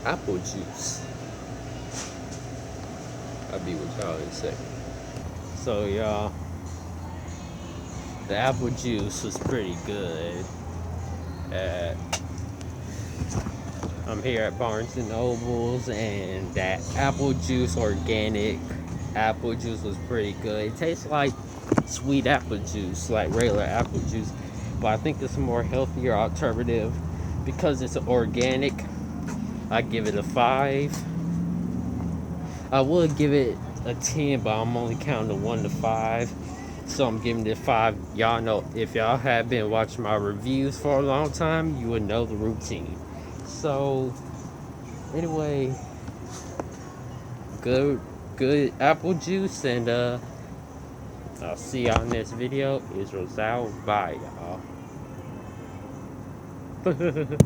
apple juice. I'll be with y'all in a second. So y'all, the apple juice was pretty good. Uh, I'm here at Barnes and Nobles, and that apple juice, organic apple juice, was pretty good. It tastes like sweet apple juice, like regular apple juice, but I think it's a more healthier alternative because it's organic. I give it a 5. I would give it a 10, but I'm only counting 1 to 5. So I'm giving it 5. Y'all know, if y'all have been watching my reviews for a long time, you would know the routine. So anyway, good apple juice, and I'll see y'all in this video. Israel's out. Bye, y'all.